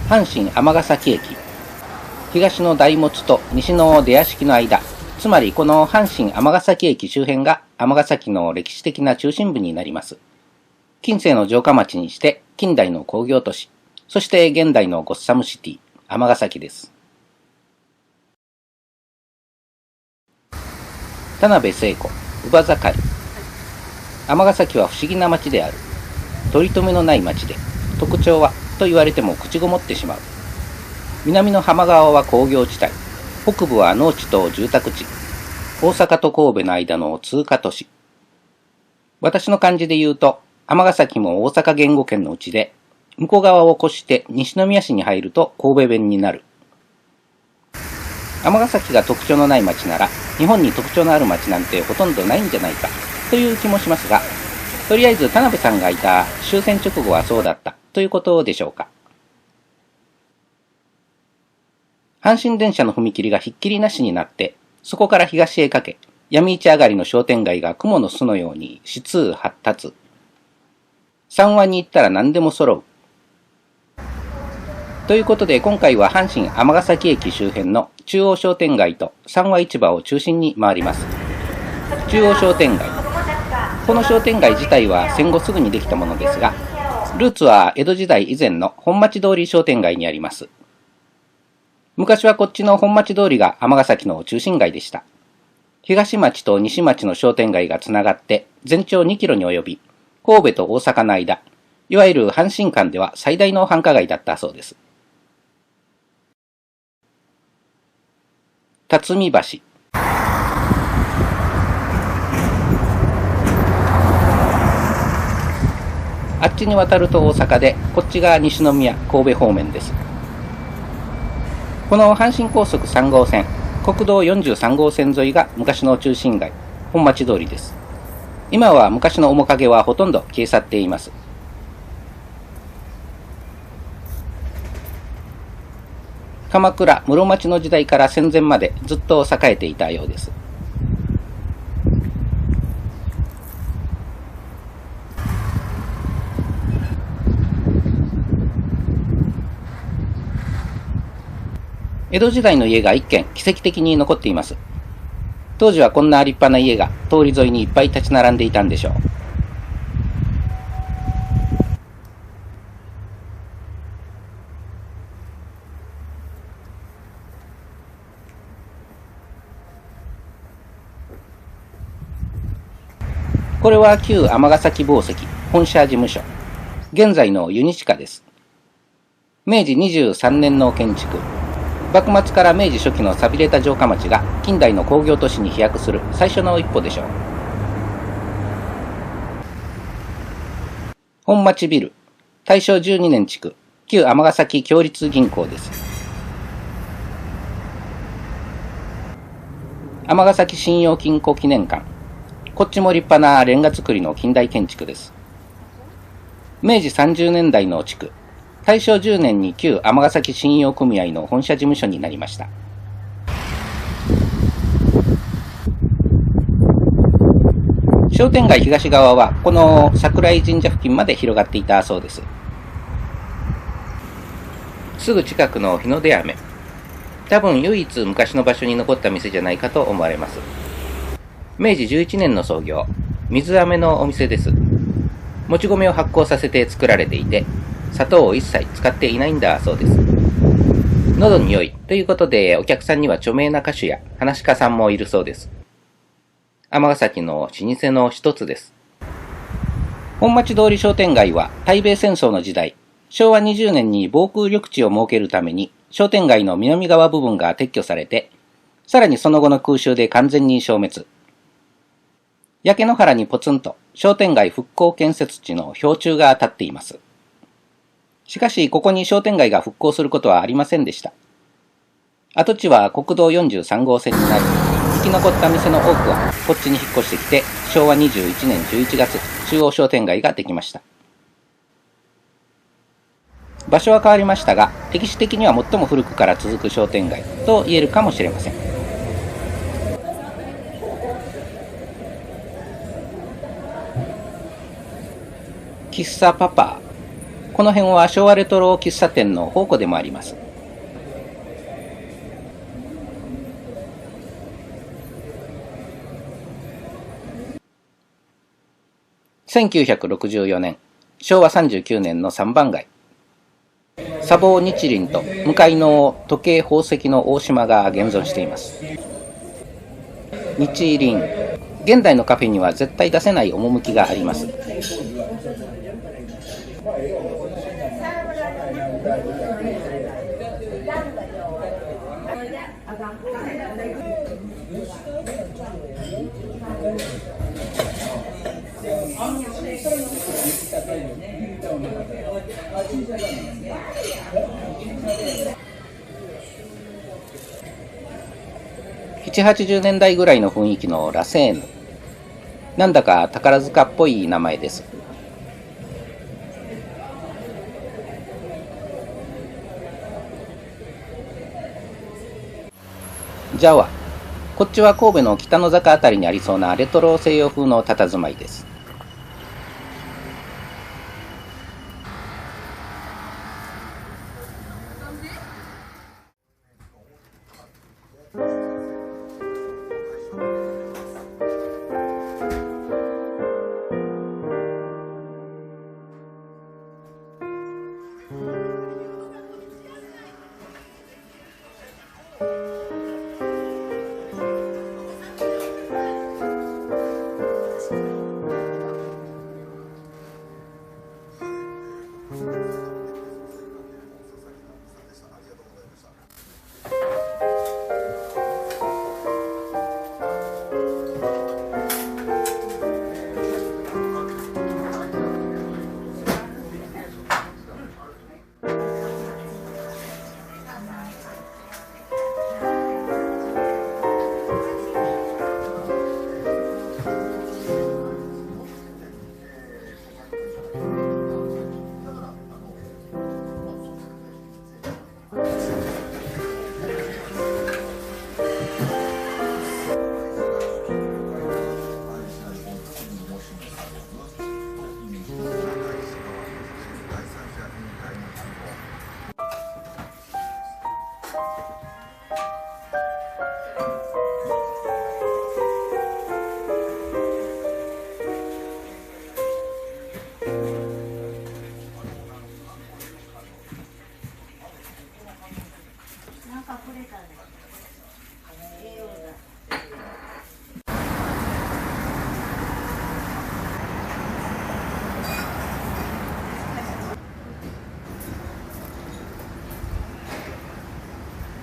阪神尼崎駅、東の大物と西の出屋敷の間、つまりこの阪神尼崎駅周辺が尼崎の歴史的な中心部になります。近世の城下町にして近代の工業都市、そして現代のゴッサムシティ、尼崎です。田辺聖子、乳母盛り。尼崎は不思議な町である。取り留めのない町で、特徴はと言われても口ごもってしまう。南の浜側は工業地帯、北部は農地と住宅地、大阪と神戸の間の通過都市。私の漢字で言うと、尼崎も大阪言語圏のうちで、向こう側を越して西宮市に入ると神戸弁になる。尼崎が特徴のない町なら、日本に特徴のある町なんてほとんどないんじゃないか、という気もしますが、とりあえず田辺さんがいた終戦直後はそうだったということでしょうか。阪神電車の踏切がひっきりなしになって、そこから東へかけ、闇市上がりの商店街が雲の巣のように四通発達。三和に行ったら何でも揃う。ということで今回は阪神尼崎駅周辺の中央商店街と三和市場を中心に回ります。中央商店街。この商店街自体は戦後すぐにできたものですが、ルーツは江戸時代以前の本町通り商店街にあります。昔はこっちの本町通りが尼崎の中心街でした。東町と西町の商店街がつながって全長2キロに及び、神戸と大阪の間、いわゆる阪神間では最大の繁華街だったそうです。辰巳橋。あっちに渡ると大阪で、こっちが西宮、神戸方面です。この阪神高速3号線、国道43号線沿いが昔の中心街、本町通りです。今は昔の面影はほとんど消え去っています。鎌倉、室町の時代から戦前までずっと栄えていたようです。江戸時代の家が一軒奇跡的に残っています。当時はこんな立派な家が通り沿いにいっぱい立ち並んでいたんでしょう。これは旧尼崎紡績本社事務所。現在のユニチカです。明治23年の建築。幕末から明治初期の寂れた城下町が近代の工業都市に飛躍する最初の一歩でしょう。本町ビル。大正12年築。旧尼崎共立銀行です。尼崎信用金庫記念館。こっちも立派なレンガ造りの近代建築です。明治30年代の築。大正10年に旧尼崎信用組合の本社事務所になりました。商店街東側はこの桜井神社付近まで広がっていたそうです。すぐ近くの日の出飴。多分唯一昔の場所に残った店じゃないかと思われます。明治11年の創業、水飴のお店です。もち米を発酵させて作られていて、砂糖を一切使っていないんだそうです。喉に良いということでお客さんには著名な歌手や話し家さんもいるそうです。尼崎の老舗の一つです。本町通り商店街は対米戦争の時代、昭和20年に防空緑地を設けるために商店街の南側部分が撤去されて、さらにその後の空襲で完全に消滅。焼け野原にポツンと商店街復興建設地の標柱が立っています。しかしここに商店街が復興することはありませんでした。跡地は国道43号線になり、生き残った店の多くはこっちに引っ越してきて、昭和21年11月、中央商店街ができました。場所は変わりましたが、歴史的には最も古くから続く商店街と言えるかもしれません。喫茶パパ。この辺は昭和レトロ喫茶店の宝庫でもあります。1964年、昭和39年の3番街。砂防日輪と向かいの時計宝石の大島が現存しています。日輪、現代のカフェには絶対出せない趣があります。7、80年代ぐらいの雰囲気のラセーヌ。なんだか宝塚っぽい名前です。ジャワ。こっちは神戸の北の坂あたりにありそうなレトロ西洋風の佇まいです。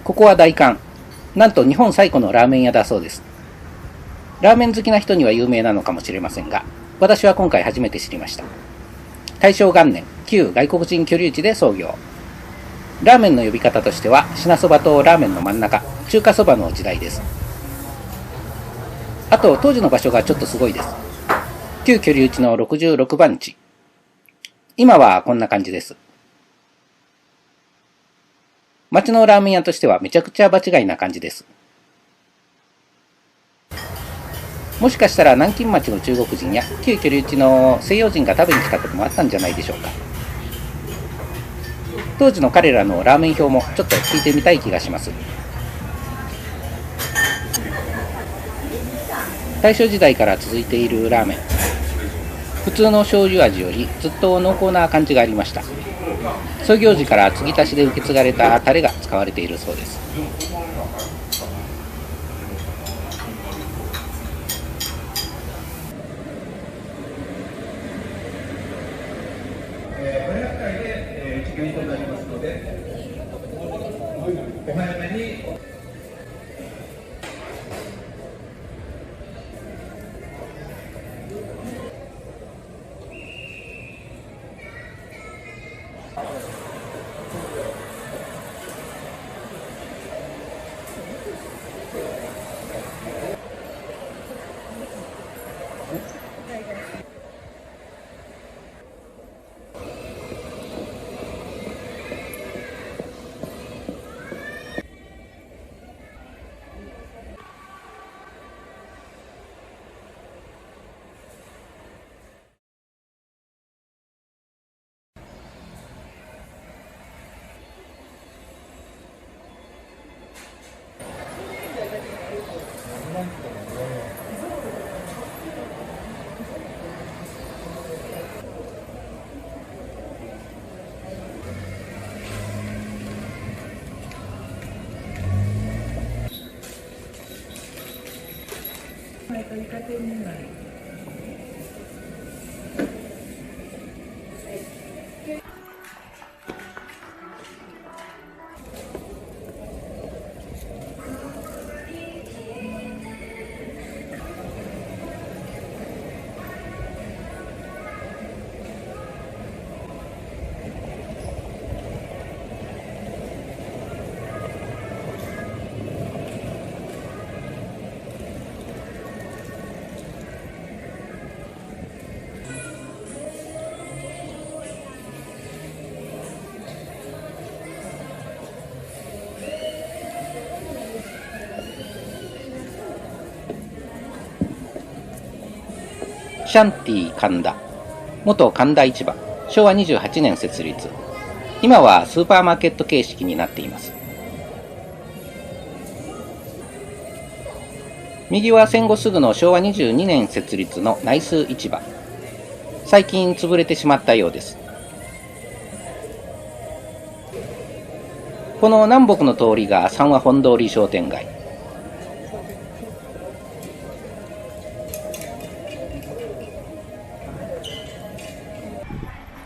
ここは大観。なんと日本最古のラーメン屋だそうです。ラーメン好きな人には有名なのかもしれませんが、私は今回初めて知りました。大正元年、旧外国人居留地で創業。ラーメンの呼び方としては、品そばとラーメンの真ん中、中華そばの時代です。あと、当時の場所がちょっとすごいです。旧居留地の66番地。今はこんな感じです。町のラーメン屋としてはめちゃくちゃ場違いな感じです。もしかしたら南京町の中国人や旧居留地の西洋人が食べに来たこともあったんじゃないでしょうか。当時の彼らのラーメン表もちょっと聞いてみたい気がします。大正時代から続いているラーメン。普通の醤油味よりずっと濃厚な感じがありました。創業時から継ぎ足しで受け継がれたタレが使われているそうです。お早めにイカ天2枚。シャンティ神田、元神田市場、昭和28年設立。今はスーパーマーケット形式になっています。右は戦後すぐの昭和22年設立の内数市場。最近潰れてしまったようです。この南北の通りが三和本通り商店街。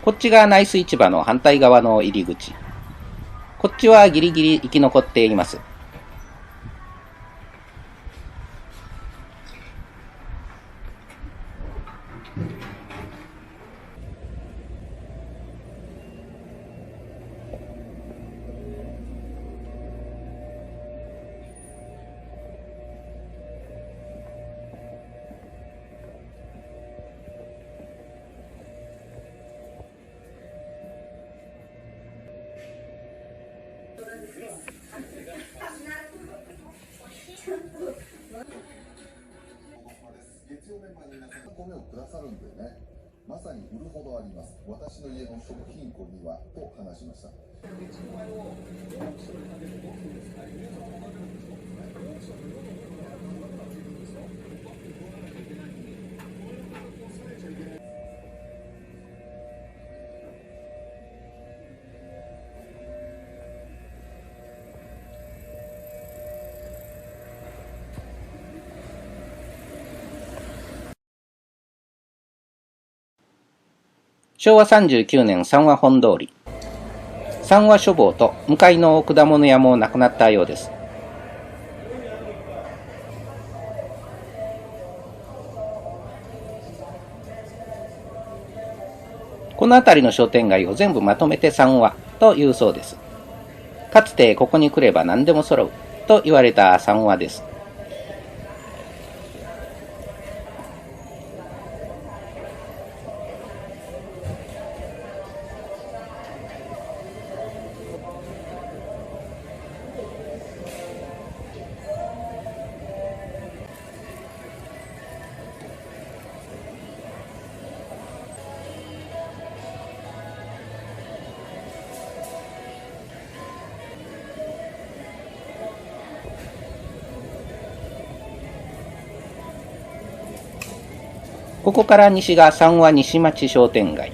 こっちが内水市場の反対側の入り口。こっちはギリギリ生き残っています。月曜メンバーの皆さん米をくださるんでね、まさに売るほどあります。私の家の食品庫にはと話しました。昭和39年三和本通り。三和書房と向かいの果物屋もなくなったようです。この辺りの商店街を全部まとめて三和というそうです。かつてここに来れば何でも揃うと言われた三和です。ここから西が三和西町商店街。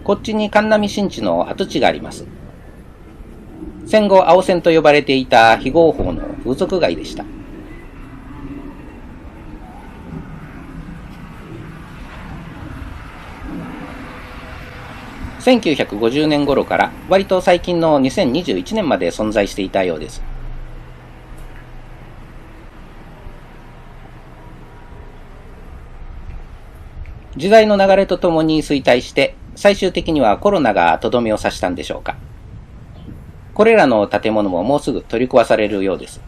こっちに神波新地の跡地があります。戦後青線と呼ばれていた非合法の風俗街でした。1950年頃から割と最近の2021年まで存在していたようです。時代の流れとともに衰退して、最終的にはコロナがとどめを刺したんでしょうか。これらの建物ももうすぐ取り壊されるようです。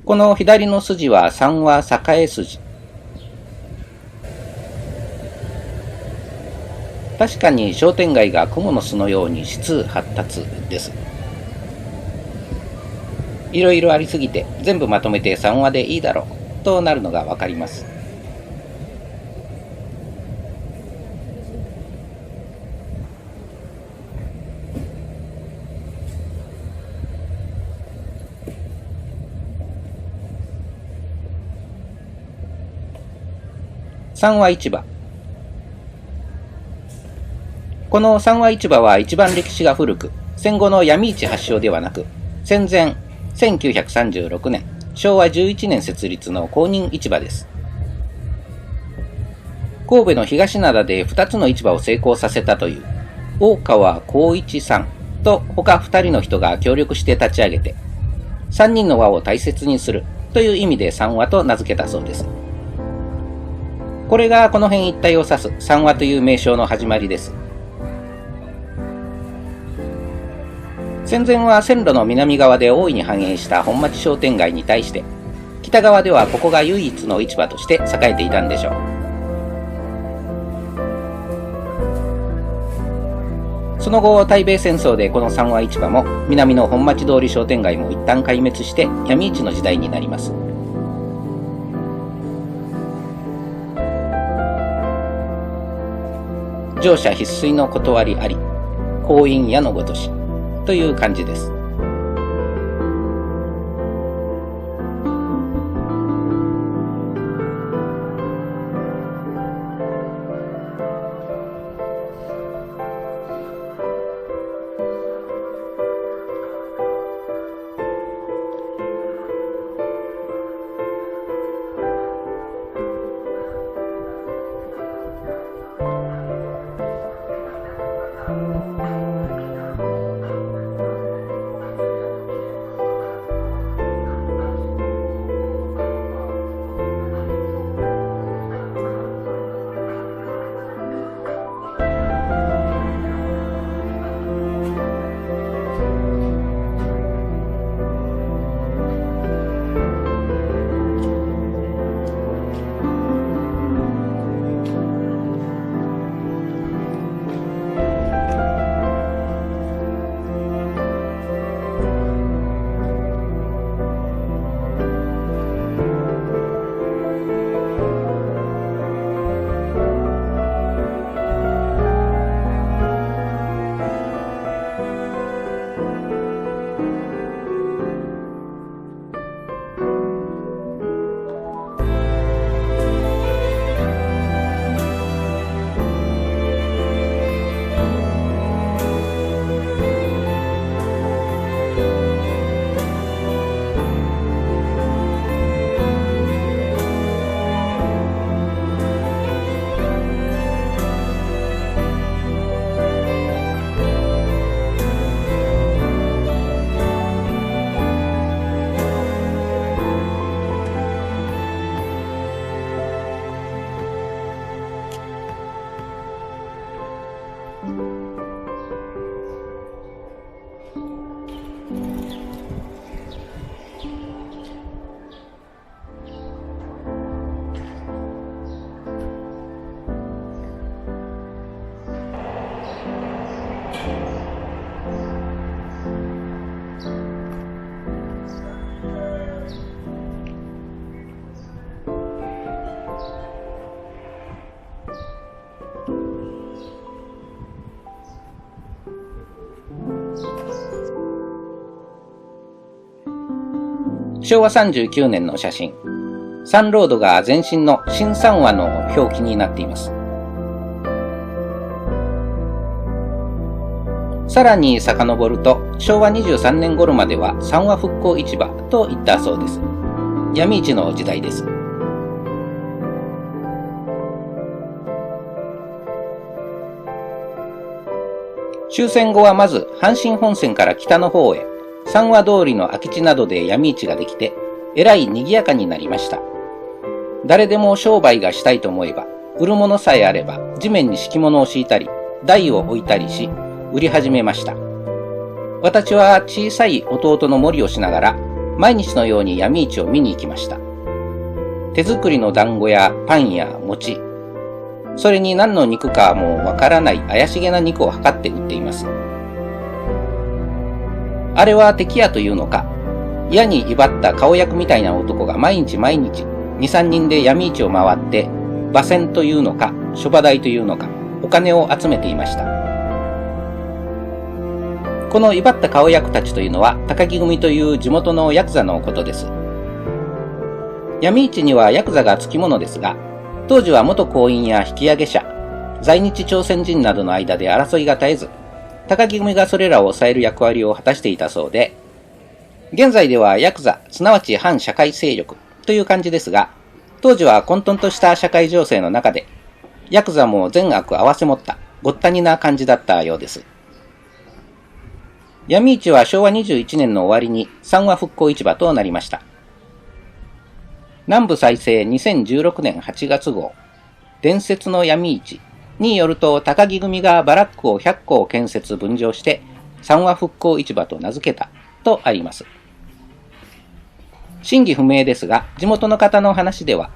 この左の筋は三和栄筋。確かに商店街が蜘蛛の巣のように指数発達です。いろいろありすぎて全部まとめて三和でいいだろうとなるのがわかります。三和市場。この三和市場は一番歴史が古く、戦後の闇市発祥ではなく、戦前1936年、昭和11年設立の公認市場です。神戸の東灘で2つの市場を成功させたという大川光一さんと他2人の人が協力して立ち上げて、3人の輪を大切にするという意味で三和と名付けたそうです。これがこの辺一帯を指す三和という名称の始まりです。戦前は線路の南側で大いに繁栄した本町商店街に対して、北側ではここが唯一の市場として栄えていたんでしょう。その後、対米戦争でこの三和市場も南の本町通り商店街も一旦壊滅して闇市の時代になります。乗車必須の断りあり、婚姻矢のごとしという感じです。昭和39年の写真。サンロードが前身の新三和の表記になっています。さらに遡ると、昭和23年頃までは三和復興市場と言ったそうです。闇市の時代です。終戦後はまず阪神本線から北の方へ、三和通りの空き地などで闇市ができて、えらい賑やかになりました。誰でも商売がしたいと思えば、売るものさえあれば、地面に敷物を敷いたり、台を置いたりし、売り始めました。私は小さい弟の森をしながら毎日のように闇市を見に行きました。手作りの団子やパンや餅、それに何の肉かもわからない怪しげな肉を測って売っています。あれは敵屋というのか、矢に威張った顔役みたいな男が毎日2、3人で闇市を回って、馬銭というのか、諸場代というのか、お金を集めていました。この威張った顔役たちというのは、高木組という地元のヤクザのことです。闇市にはヤクザがつきものですが、当時は元行員や引き上げ者、在日朝鮮人などの間で争いが絶えず、高木組がそれらを抑える役割を果たしていたそうで、現在ではヤクザ、すなわち反社会勢力という感じですが、当時は混沌とした社会情勢の中で、ヤクザも善悪合わせ持ったごったにな感じだったようです。闇市は昭和21年の終わりに三和復興市場となりました。南部再生2016年8月号、伝説の闇市によると、高木組がバラックを100戸建設分譲して三和復興市場と名付けたとあります。真偽不明ですが、地元の方の話では、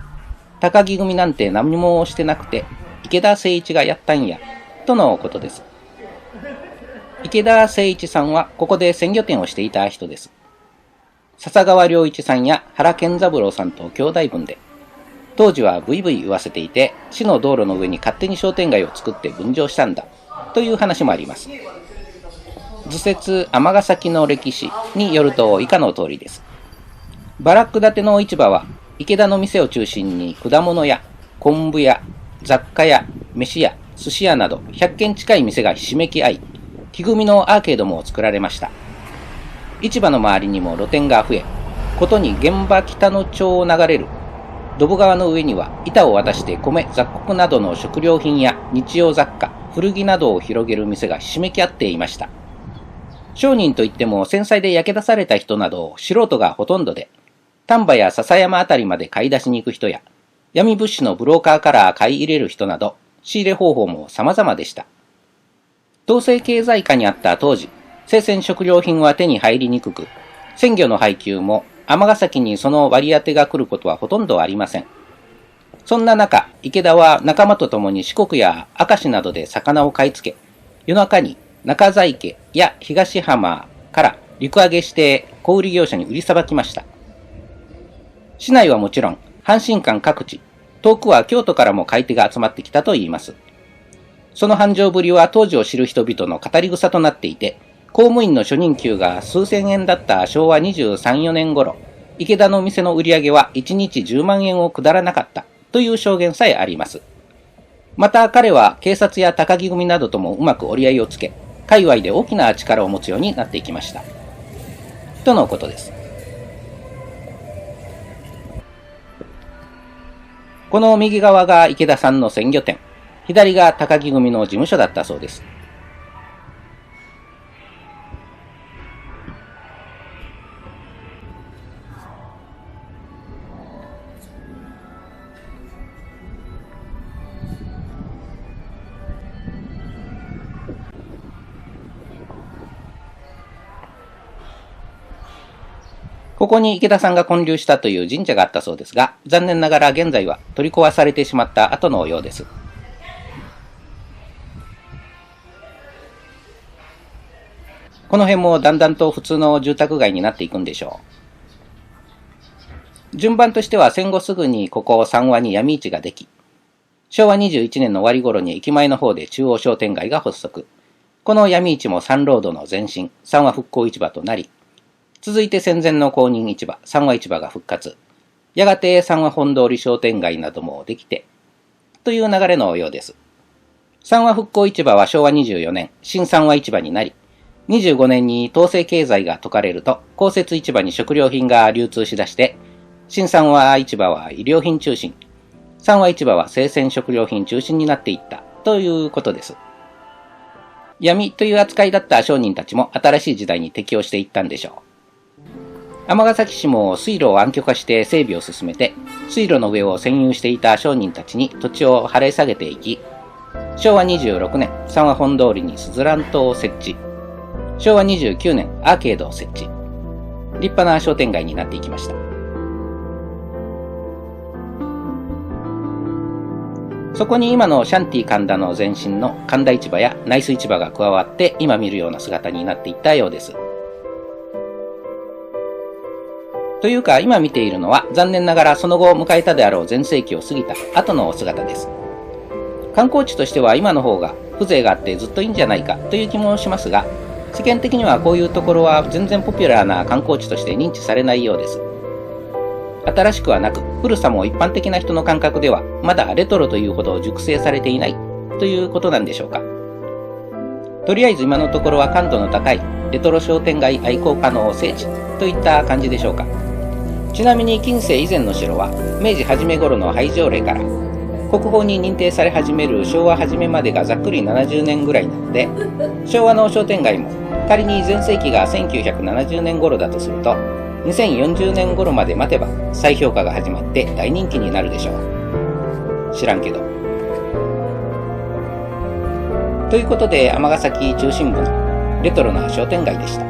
高木組なんて何もしてなくて池田誠一がやったんやとのことです。池田誠一さんはここで鮮魚店をしていた人です。笹川良一さんや原健三郎さんと兄弟分で、当時はブイブイ言わせていて、市の道路の上に勝手に商店街を作って分譲したんだという話もあります。図説尼崎の歴史によると以下の通りです。バラック建ての市場は池田の店を中心に果物屋、昆布屋、雑貨屋、飯屋、寿司屋など100軒近い店がひしめき合い、木組みのアーケードも作られました。市場の周りにも露店が増え、ことに現場北野町を流れるドブ川の上には板を渡して米、雑穀などの食料品や日用雑貨、古着などを広げる店がひしめき合っていました。商人といっても繊細で焼け出された人など素人がほとんどで、丹波や笹山あたりまで買い出しに行く人や、闇物資のブローカーから買い入れる人など、仕入れ方法も様々でした。統制経済下にあった当時、生鮮食料品は手に入りにくく、鮮魚の配給も尼崎にその割り当てが来ることはほとんどありません。そんな中、池田は仲間と共に四国や明石などで魚を買い付け、夜中に中在家や東浜から陸揚げして小売業者に売りさばきました。市内はもちろん、阪神間各地、遠くは京都からも買い手が集まってきたといいます。その繁盛ぶりは当時を知る人々の語り草となっていて、公務員の初任給が数千円だった昭和23、4年頃、池田の店の売り上げは1日10万円を下らなかったという証言さえあります。また彼は警察や高木組などともうまく折り合いをつけ、界隈で大きな力を持つようになっていきました。とのことです。この右側が池田さんの鮮魚店、左が高木組の事務所だったそうです。ここに池田さんが建立したという神社があったそうですが、残念ながら現在は取り壊されてしまった後のようです。この辺もだんだんと普通の住宅街になっていくんでしょう。順番としては戦後すぐにここ三和に闇市ができ、昭和21年の終わり頃に駅前の方で中央商店街が発足。この闇市も三ロードの前身、三和復興市場となり、続いて戦前の公認市場、三和市場が復活。やがて三和本通り商店街などもできて、という流れのようです。三和復興市場は昭和24年、新三和市場になり、25年に統制経済が解かれると、公設市場に食料品が流通しだして、新三和市場は衣料品中心、三和市場は生鮮食料品中心になっていったということです。闇という扱いだった商人たちも新しい時代に適応していったんでしょう。尼崎市も水路を暗渠化して整備を進めて、水路の上を占有していた商人たちに土地を払い下げていき、昭和26年、三和本通りにすずらん島を設置。昭和29年、アーケードを設置。立派な商店街になっていきました。そこに今のシャンティ神田の前身の神田市場やナイス市場が加わって今見るような姿になっていったようです。というか今見ているのは残念ながらその後迎えたであろう全盛期を過ぎた後のお姿です。観光地としては今の方が風情があってずっといいんじゃないかという気もしますが、世間的にはこういうところは全然ポピュラーな観光地として認知されないようです。新しくはなく、古さも一般的な人の感覚ではまだレトロというほど熟成されていないということなんでしょうか。とりあえず今のところは感度の高いレトロ商店街愛好家の聖地といった感じでしょうか。ちなみに近世以前の城は明治初め頃の廃城令から国宝に認定され始める昭和初めまでがざっくり70年ぐらいなので、昭和の商店街も仮に全盛期が1970年頃だとすると2040年頃まで待てば再評価が始まって大人気になるでしょう。知らんけど。ということで尼崎中心部のレトロな商店街でした。